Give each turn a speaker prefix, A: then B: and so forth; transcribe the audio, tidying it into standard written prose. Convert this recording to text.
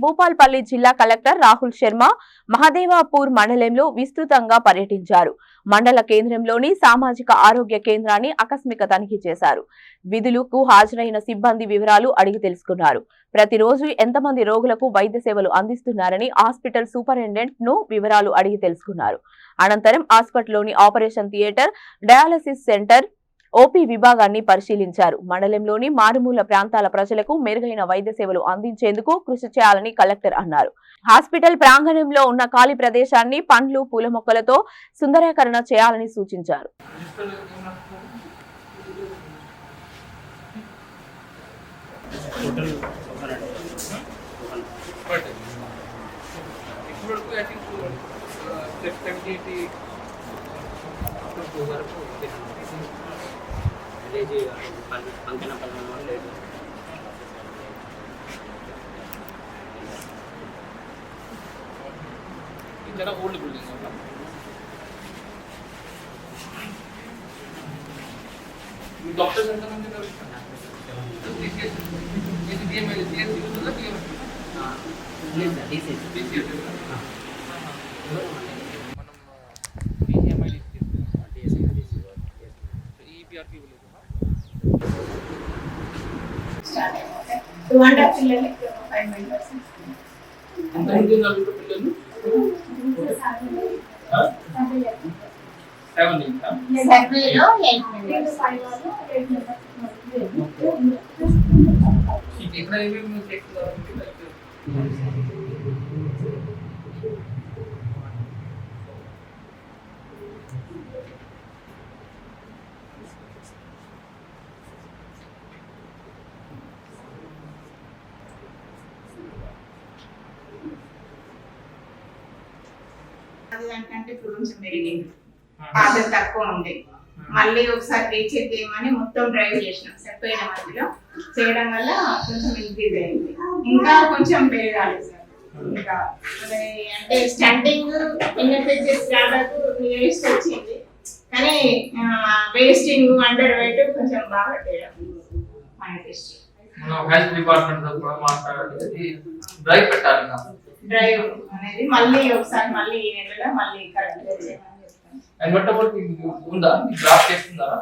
A: భూపాల్పల్లి జిల్లా కలెక్టర్ రాహుల్ శర్మ మహదేవాపూర్ మండలంలో విస్తృతంగా పర్యటించారు. మండల కేంద్రంలోని సామాజిక ఆరోగ్య కేంద్రాన్ని ఆకస్మిక తనిఖీ చేశారు. విధులకు హాజరైన సిబ్బంది వివరాలు అడిగి తెలుసుకున్నారు. ప్రతిరోజు ఎంతమంది రోగులకు వైద్య సేవలు అందిస్తున్నారని హాస్పిటల్ సూపరింటెండెంట్ ను వివరాలు అడిగి తెలుసుకున్నారు. అనంతరం హాస్పిటల్లోని operation theatre, dialysis centre, OP విభాగాన్ని పరిశీలించారు. మండలంలోని మారుమూల ప్రాంతాల ప్రజలకు మెరుగైన వైద్య సేవలు అందించేందుకు కృషి చేయాలని కలెక్టర్ అన్నారు. హాస్పిటల్ ప్రాంగణంలో ఉన్న ఖాళీ ప్రదేశాన్ని పండ్లు, పూల మొక్కలతో సుందరీకరణ చేయాలని సూచించారు.
B: इधर ओल्ड बिल्डिंग है डॉक्टर सेंटर में किधर ये दिए मैं दिए तो दिए हां दिए हां మనం PMI తీసుకుంటాం EPRP बोले
C: స్టార్ట్ అయిపోతే 200 పిల్లలకి 5 మెంబర్స్
B: ఎంతమంది ఉన్నారు పిల్లలు 7 ఇంకా
C: సర్వేలో 8 మెంబర్స్ 5 వాళ్ళు 8 మెంబర్స్
B: ఇక్కడ ఏమేమి చెక్ చేయాలి
C: అదంటే ఇప్పుడు కొంచెం పెరిగింది, పాత తక్కువ ఉంది. మళ్ళీ ఒకసారి రీచెక్ చేయమని మొత్తం డ్రైవ్ చేసినాం. చెప్పిన మధ్యలో చేయడం వల్ల కొంచెం ఇంక్రీజ్ అయింది. ఇంకా కొంచెం పెరగాలి సార్. ఇంకా అంటే స్టంటింగ్ ఎన్ఎఫ్హెచ్ఎస్ దాదాపు వేస్ట్ వచ్చింది, కానీ వేస్టింగ్ అండర్ వెయిట్ కొంచెం బాగా తేడా మనకి.
B: హెల్త్ డిపార్ట్మెంట్ తో కూడా మాట్లాడాలి, డ్రైవ్ పెట్టాలి.
C: డ్రైవ్ అనేది మళ్ళీ ఒకసారి మళ్ళీ ఈ నెలలో మళ్ళీ కరెక్ట్ చేయమని చెప్తాను.
B: అండ్ వాట్ అబౌట్ ఉందా డ్రాఫ్ట్ చేస్తున్నారా?